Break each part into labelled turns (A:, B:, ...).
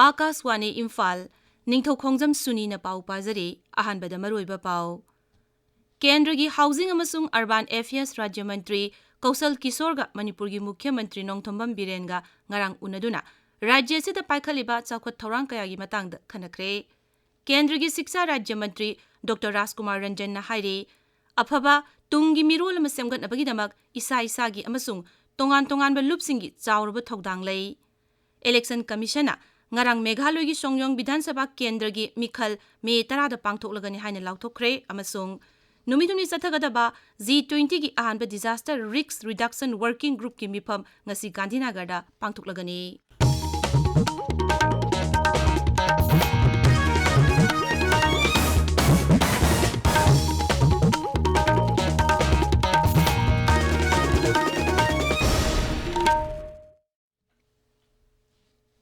A: आकाशवाणी इम्फाल निंगथौखोंजम सुनी न पाउ पाजरी अहानबदा मरुइबा पाउ केंद्र की हाउसिंग अमसुंग अर्बन अफेयर्स राज्य मंत्री कौशल किशोर मणिपुर की मुख्यमंत्री नोंगथोंबम बिरेन ngarang unaduna राज्य से पाइखलिबा चाखत थौरांग कयागी मतंग खनखरे केंद्र की शिक्षा राज्य मंत्री डॉक्टर राजकुमार रंजन हाइरे अफबा तुंगी मिरोल अम सेमगतनबगीदमक इसा इसागी अमसुंग तोंगान तोंगानबा लुपसिंगी चाउरबा थौदांग लई इलेक्शन कमीशन ngarang मेघालय की सोंगयोंग विधानसभा केंद्र की मिखल मे 10 पांगथोकलगनी हाइना लाउथोखरे अमसुंग नुमिदुनी चथगदबा G20 की अहानबा disaster risk reduction working group की मिफम ngasi गांधीनगरदा पांगथोकलगनी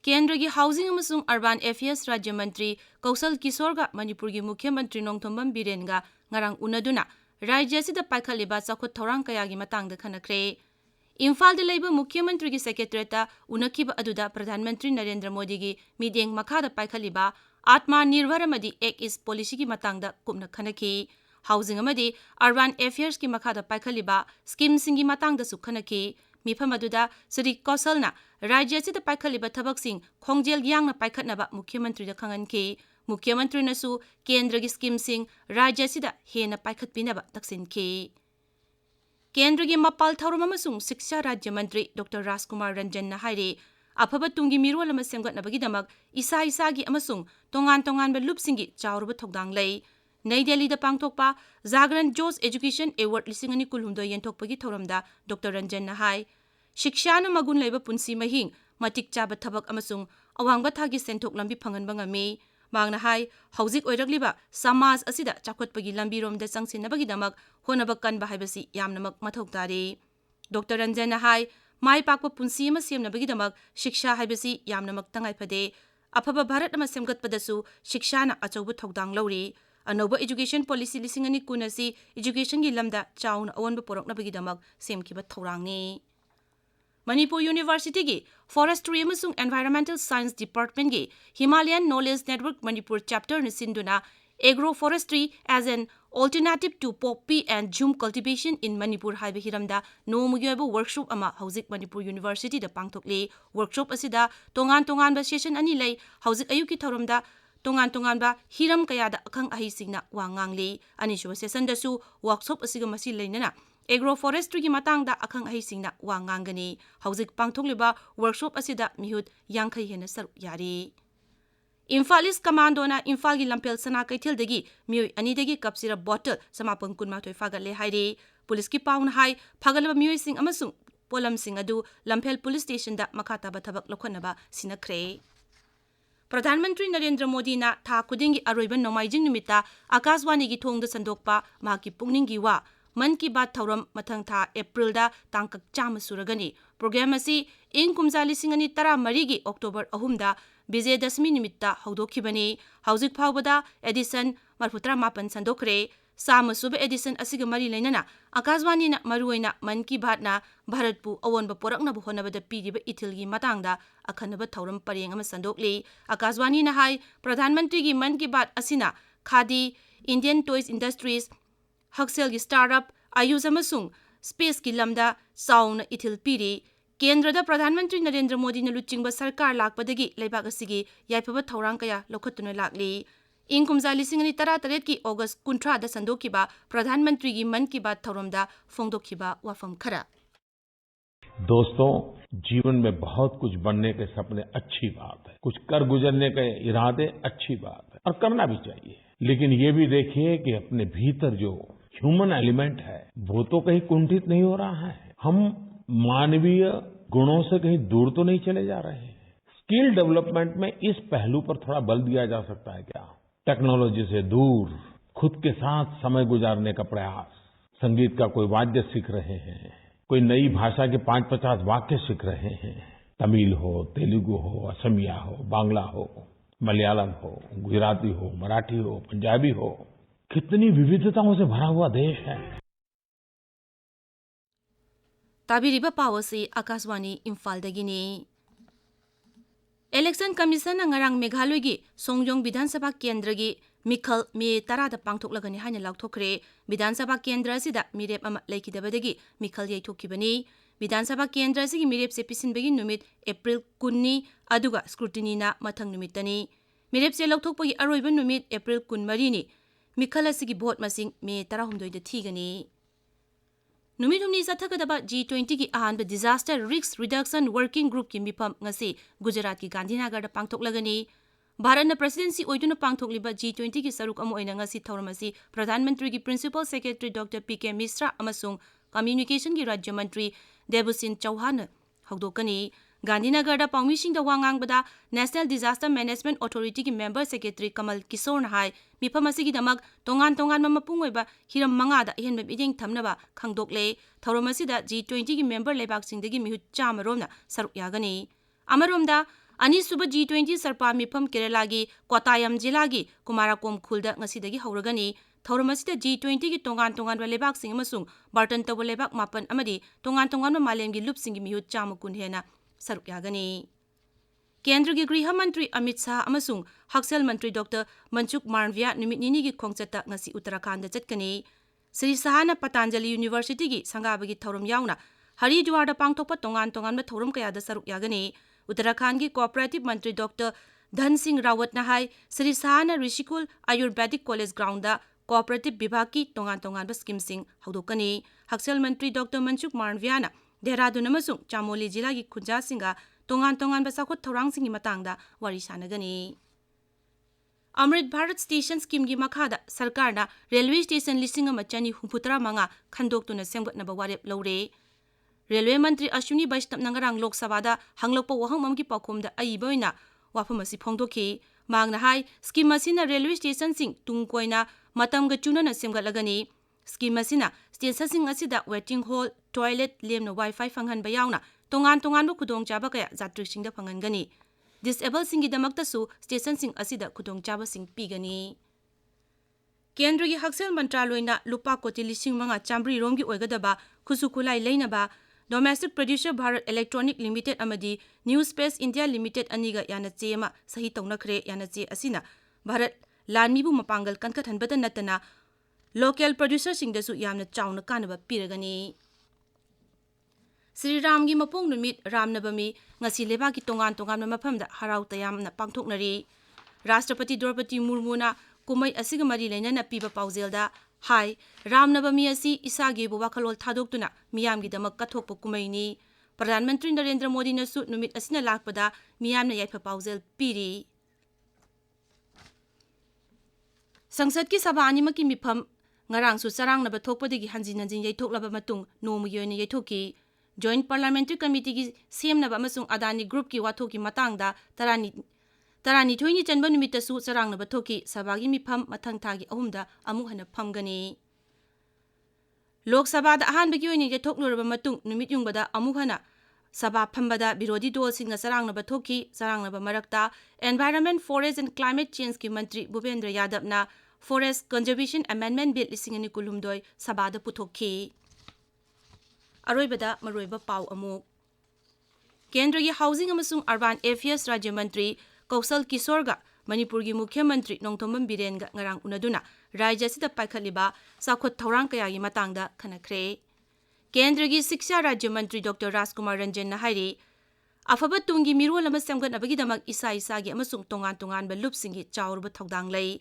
A: केंद्र की हाउसिंग अमसुंग अर्बन अफेयर्स राज्य मंत्री कौशल किशोर मणिपुर की मुख्यमंत्री नोंगथोंबम बिरेन ngarang unaduna राज्य से पाइखलिबा चाखत थौरांग कयागी मतंग खनखरे इम्फाल दे लेबा मुख्यमंत्री की सेक्रेटरीट उनखिबा अदुदा प्रधानमंत्री नरेंद्र मोदी की मीडिंग मखादा पाइखलिबा आत्मनिर्भर अमदी एक इस पॉलिसी की मतंग कुमना खनखी हाउसिंग अमदी अर्बन अफेयर्स की मखादा पाइखलिबा स्कीम सिंगी मतंग दसु खनखी मिफम अदुदा श्री कौशलना राज्य से पाइखलिबा थबकसिंग खोंजेल यांगना पाइखतनबा मुख्यमंत्री दा खंगनखी मुख्यमंत्री नसु केंद्र की स्कीम सिंग राज्य से हेन पाइखतपिनबा तक्सिनखी केंद्र की मपाल थौरम अमसुंग शिक्षा राज्य मंत्री डॉक्टर राजकुमार रंजन हाइरे अफबा तुंगी मिरोल अम सेमगतनबगीदमक इसा इसागी अमसुंग तोंगान तोंगानबा लुपसिंगी चाउरबा थौदांग लई नई दिल्ली दा पांगथोकपा जागरण जोस एजुकेशन अवार्ड 2019 यंथोकपगी थौरमदा डॉक्टर रंजन हाई शिक्षा न मगुन लेबा पुंसी महिंग मतिक चाबा थबक अमसुंग अवांगबा थागी सेंथोक लंबी फंगनबा ngami मांगना हाई हौजिक ओइरगलिबा समाज असिदा चाखोतपगी लंबीरोमदा चंगसिनबगीदमक होनबा कनबा हाइबसी यामनमक मथौ तारे डॉक्टर रंजन हाई माई पाकपा पुंसी अमा सेमनबगीदमक शिक्षा हाइबसी यामनमक तंगाई फदे अफबा भारत अमा सेमगतपदसु शिक्षाना अचौबा थौदांग लौरी अनौबा एजुकेशन पॉलिसी 2019 असि एजुकेशन की लमदा चाउन अवनबा पोरकनबगीदमक सेमखिबा थौरांगनी मणिपुर यूनिवर्सिटी की फॉरेस्ट्री अमसुंग एनवायरमेंटल साइंस डिपार्टमेंट की Himalayan knowledge network Manipur chapter ने सिंधुना agro forestry as an alternative to poppy and jhum cultivation in Manipur हाइबा हिरमदा नोमुगी ओइबा वर्कशॉप अमा हौजिक मणिपुर यूनिवर्सिटी दा पांगथोकले वर्कशॉप असिदा तोंगान तोंगानबा सेशन अनि लई हौजिक अयुकी थौरमदा तोंगान तोंगानबा हिरम कयादा अखंग अहिसिंगना वांगांगले अनिसुबा सेशन दसु वर्कशॉप असिगा मसि लैनना एग्रो फॉरेस्ट्री की मतंगदा अखंग अहिसिंगना वांगांगनी हौजिक पांगथोकलिबा वर्कशॉप असिदा मिहुत यांखै हेना सरुक यारी इम्फाल ईस्ट कमांडोना इम्फाल की लंपेल सना कैथेलदगी मियोय अनिदगी कपसिरा बोतल समापन कुनमाथोय फागले हाइरे पुलिस की पाउन हाई फागलबा मियोय सिंग अमसुंग पोलम सिंग अदु लंपेल पुलिस स्टेशन दा मखाताबा थबक लखनबा सिनखरे प्रधानमंत्री नरेंद्र मोदी ना था खुदिंगी अरोइबा नोमाइजिंग निमित्ता आकाशवाणी की थोंगदा संदोकपा माकी पुंगनिंगी वा मन की बात थौरम मथंग था अप्रैल दा तांकक चाम सुरगनी प्रोग्राम असी इंग कुमजा 2013 की अक्टोबर 3 दा विजयदशमी निमित्ता हौदोखिबनी हौजिक फावबदा एडिशन 39 संदोखरे सामसुब एडिशन असिग मरी लेनना आकाशवाणी ना मरुइना मन की बात ना भारतपु अवोनबा पोरकनबु होनबदा पीरिबा इथिलगी मतंगदा अखनबा थौरम परेंग अमा संदोकले आकाशवाणी ना हाई प्रधानमंत्री की मन की बात असिना खादी इंडियन टॉयज इंडस्ट्रीज हक्सेल की स्टार्टअप आयुष अमसुंग स्पेस की लमदा चाउन इथिल पीरी केंद्र प्रधानमंत्री नरेंद्र मोदी ने लुचिंग सरकार लापदगी लेबाक असिगी याइफबा थौरांग कया लौखतुना लागली इंग कुमजा 2013 की अगस्त 19 दा संदोखिबा प्रधानमंत्री की मन की बात थौरमदा फोंदोखिबा वाफम खरा
B: दोस्तों जीवन में बहुत कुछ बनने के सपने अच्छी बात है कुछ कर गुजरने के इरादे अच्छी बात है और करना भी चाहिए लेकिन ये भी देखिए कि अपने भीतर जो ह्यूमन एलिमेंट है वो तो कहीं कुंठित नहीं हो रहा है हम मानवीय गुणों से कहीं दूर तो नहीं चले जा रहे हैं स्किल डेवलपमेंट में इस पहलू पर थोड़ा बल दिया जा सकता है क्या टेक्नोलॉजी से दूर खुद के साथ समय गुजारने का प्रयास संगीत का कोई वाद्य सीख रहे हैं कोई नई भाषा के 5-50 वाक्य सीख रहे हैं तमिल हो तेलुगु हो असमिया हो बांग्ला हो मलयालम हो गुजराती हो मराठी हो पंजाबी हो कितनी विविधताओं से भरा हुआ देश है
A: ताबिरिबा पावसी Akashvani Imphal दगिनी Election Commission ngarang Meghaloi gi Songjong Bidhan Sabha Kendra gi Mikhal me 10 da pangthoklagani haina laukthokre Bidhan Sabha Kendra sida mirep ama laikidabadagi Mikhal yaithokibani Bidhan Sabha Kendra sigi mirep se pisinbagi numit April 10 aduga scrutiny na mathang numitani mirep se laukthokpagi aroiba numit April 13 ni Mikhal asigi vote masing me 19 da thigani Numit humni sathakadaba G20 ki ahanba Disaster Risk Reduction Working Group ki mifam ngasi Gujarat ki Gandhinagar da pangthoklagani Bharat na presidency oiduna pangthokliba G20 ki saruk amu oina ngasi thauramasi Pradhan Mantri ki Principal Secretary Dr. P.K. Misra amasung Communication ki Rajya Mantri Debusin Chauhan hogdokani Gandhinagar da pangmising da wangang bada National Disaster Management Authority ki Member Secretary Kamal Kishore na hai mifam asigi damak tongan mamapung oiba hiram manga da ihenba biding thamnaba khangdokle thauramasi da G20 ki member lebak singdagi mihut chamaromna saruk yagani amaromda Ani suba G20 sarpa mifam Kerala gi Kottayam jila gi Kumarakom khulda ngasidagi hauragani thauramasi da G20 ki tongan lebak sing amasung Barton tabu lebak mapan amadi tongan malem gi lup singi mihut chamakun hena saruk yagani Kendra ki Griha Mantri Amit Shah amasung Haksel Mantri Dr. Manchuk Marnvia numit nini gi khongchata ngasi Uttarakhand da chatkani Sri Sahana Patanjali University gi sangabagi thauram yauna Haridwar da pangthokpa tongan ba thauram kaya da saruk yagani Uttarakhand ki Cooperative Mantri Dr. Dhan Singh Rawat na hai Sri Sahana Rishikul Ayurvedic College Ground da Cooperative Vibhag ki tongan ba scheme sing haudokani Haksel Mantri Dr. Manchuk Marnvia na Dehradun amasung Chamoli jila gi khunja singa tongan ba sakhot thorang singi matangda wari sanagani Amrit Bharat Station Scheme gi makhada sarkar na railway station lising ama chani humputra manga khandoktuna semgatnaba warep lore Railway Mantri Ashwini Vaishnav nangarang Lok Sabha da hanglokpa wahang mamki pakhomda aiboina wafam asi phongdokhi mangna hai scheme asina railway station sing tungkoina matamga chunana semgatlagani scheme asina station sing asida waiting hall toilet lemna wifi phanghan bayauna tongan bu khudong chaba kaya jatri singda phangangani disable singi damakta su station sing asida khudong chaba sing pigani Kendra gi Haksel Mantraloina lupa koti lising manga chambri romgi oigadaba khusukulai leinaba Domestic Producer Bharat Electronic Limited amadi New Space India Limited aniga yana chema sahi taunakre yana che asina Bharat lanmibu mapangal kankathanbada natana local producer singdasu yamna chauna kanaba piragani Sri Ram gi mapong numit Ramnabami ngasi leba ki tongan mafamda harau tayamna pangthoknari Rashtrapati Draupadi Murmu na kumai asiga mari leinana piba pauzelda Hai, Ramnavami asi isagi bu wakhalol thadoktuna miyamgi damak kathokpa kumaini Pradhan Mantri Narendra Modi nasu numit asina lakpada miyamna yaifa pauzel piri Sangsad ki sabha animaki mifam ngarang su sarang na bathokpadagi hanjin yaithoklaba matung nomu yoina yaithoki Joint Parliamentary Committee gi semnaba amasung Adani Group ki wathoki matangda Tarani thoini chanba numita su sarang na bathoki sabagi mifam mathang thagi ahumda amuk hana phamgani Lok Sabha da ahan bagi oini yaithokluraba matung numit yungbada amuk hana Sabha phambada Birodi dol singa sarang na bathoki sarang na marakta Environment Forest and Climate Change ki Mantri Bhupendra Yadav na Forest Conservation Amendment Bill 2022 Sabha da puthokhi Aroibada maroiba pau amuk Kendra gi Housing amasung Urban Affairs Rajya Mantri Kausal Kisorga Manipuri Mukhyamantri Ningthoukhongjam Biren ga ngarang unaduna Rajya sida paikhaliba sakhot thaurang kaya gi matangda khanakre Kendra gi Shiksha Rajya Mantri Dr. Rajkumar Ranjan na hairi afaba tungi mirol ama semgatnabagi damak isa gi amasung tongan ba lupsingi chaurba thodang lei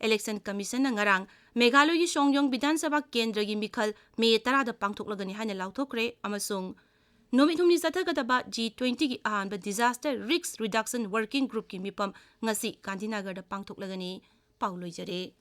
A: Election Commission na ngarang Meghaloi gi Songjong Bidhan Sabha Kendra gi Mikhal me 10 da pangthoklagani haina lauthokre amasung Nomit humni sathakadaba G20 ki ahanba Disaster Risk Reduction Working Group ki mipam ngasi Gandhinagar da pangthoklagani pauloi jare